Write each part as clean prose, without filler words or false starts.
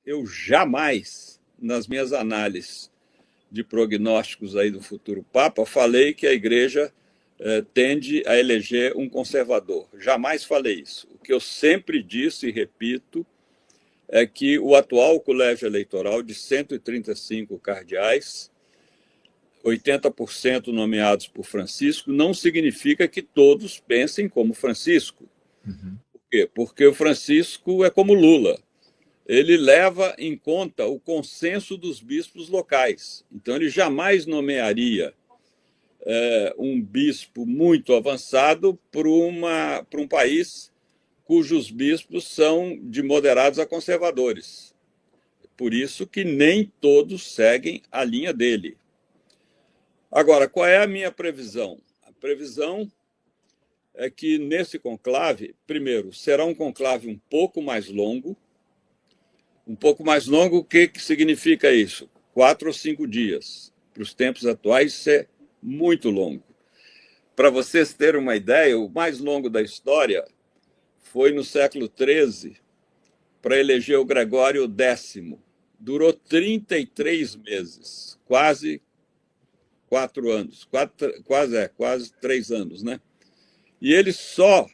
eu jamais, nas minhas análises de prognósticos aí do futuro Papa, falei que a Igreja tende a eleger um conservador. Jamais falei isso. O que eu sempre disse e repito é que o atual colégio eleitoral de 135 cardeais, 80% nomeados por Francisco, não significa que todos pensem como Francisco. Por quê? Porque o Francisco é como Lula. Ele leva em conta o consenso dos bispos locais. Então, ele jamais nomearia um bispo muito avançado para um país cujos bispos são de moderados a conservadores. Por isso que nem todos seguem a linha dele. Agora, qual é a minha previsão? A previsão é que nesse conclave, primeiro, será um conclave um pouco mais longo. Um pouco mais longo, o que significa isso? 4 ou 5 dias. Para os tempos atuais, isso é muito longo. Para vocês terem uma ideia, o mais longo da história foi no século XIII, para eleger o Gregório X. Durou 33 meses, quase 4 anos, quase 3 anos, né? E ele só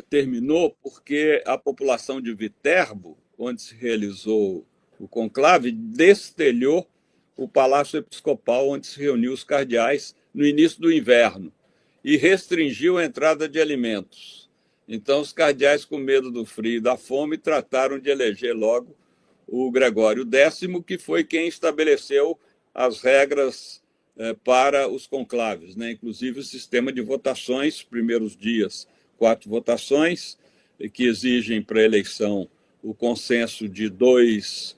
terminou porque a população de Viterbo, onde se realizou o conclave, destelhou o Palácio Episcopal, onde se reuniu os cardeais no início do inverno, e restringiu a entrada de alimentos. Então, os cardeais, com medo do frio e da fome, trataram de eleger logo o Gregório X, que foi quem estabeleceu as regras para os conclaves, né? Inclusive o sistema de votações, primeiros dias, 4 votações, que exigem para a eleição o consenso de 2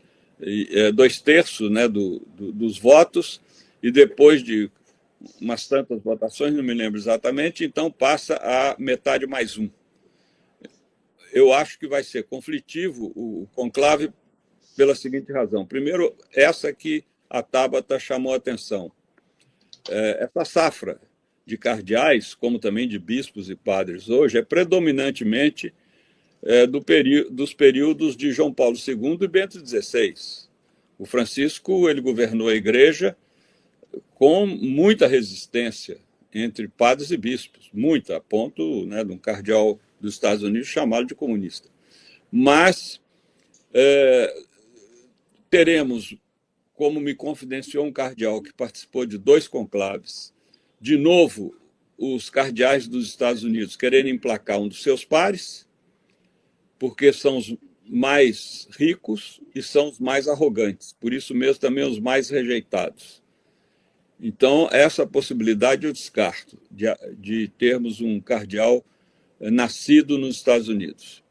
terços, né, dos votos, e depois de umas tantas votações, não me lembro exatamente, então passa a metade mais 1. Eu acho que vai ser conflitivo o conclave pela seguinte razão. Primeiro, essa que a Tabata chamou a atenção. Essa safra de cardeais, como também de bispos e padres hoje, é predominantemente dos períodos de João Paulo II e Bento XVI. O Francisco, ele governou a Igreja com muita resistência entre padres e bispos, muita, a ponto, né, de um cardeal dos Estados Unidos chamá-lo de comunista. Mas teremos, como me confidenciou um cardeal que participou de 2 conclaves, de novo, os cardeais dos Estados Unidos quererem emplacar um dos seus pares, porque são os mais ricos e são os mais arrogantes, por isso mesmo também os mais rejeitados. Então, essa possibilidade eu descarto, de termos um cardeal nascido nos Estados Unidos.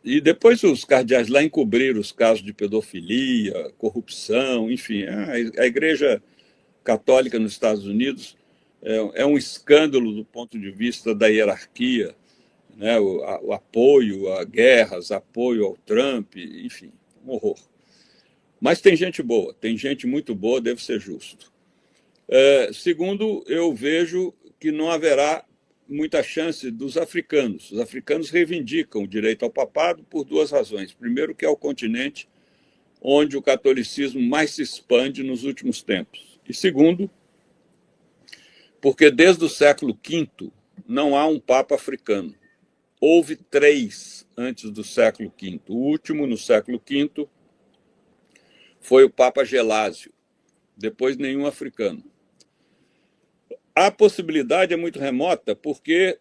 E depois os cardeais lá encobriram os casos de pedofilia, corrupção, enfim. A Igreja Católica nos Estados Unidos é um escândalo do ponto de vista da hierarquia, né? O apoio a guerras, apoio ao Trump, enfim, um horror. Mas tem gente boa, tem gente muito boa, deve ser justo. Segundo, eu vejo que não haverá muita chance dos africanos. Os africanos reivindicam o direito ao papado por 2 razões. Primeiro, que é o continente onde o catolicismo mais se expande nos últimos tempos. E segundo, porque desde o século V não há um papa africano. Houve 3 antes do século V. O último, no século V, foi o Papa Gelásio. Depois, nenhum africano. A possibilidade é muito remota porque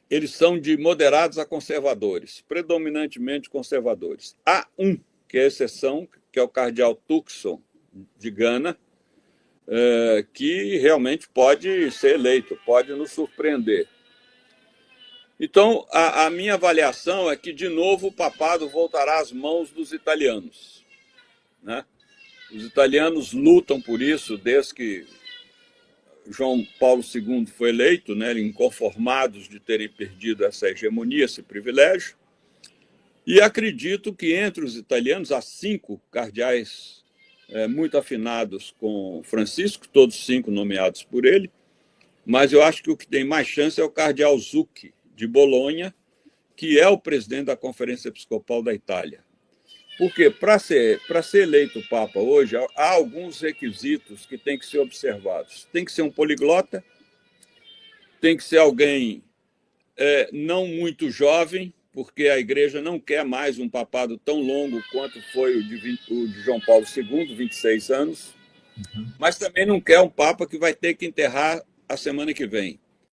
eles são de moderados a conservadores, predominantemente conservadores. Há um que é exceção, que é o cardeal Turkson, de Gana, que realmente pode ser eleito, pode nos surpreender. Então, a minha avaliação é que, de novo, o papado voltará às mãos dos italianos, né? Os italianos lutam por isso desde que João Paulo II foi eleito, né, inconformados de terem perdido essa hegemonia, esse privilégio. E acredito que entre os italianos há 5 cardeais muito afinados com Francisco, todos 5 nomeados por ele, mas eu acho que o que tem mais chance é o cardeal Zucchi, de Bolonha, que é o presidente da Conferência Episcopal da Itália. Porque para ser eleito Papa hoje, há alguns requisitos que têm que ser observados. Tem que ser um poliglota, tem que ser alguém não muito jovem, porque a igreja não quer mais um papado tão longo quanto foi o de João Paulo II, 26 anos, mas também não quer um papa que vai ter que enterrar a semana que vem.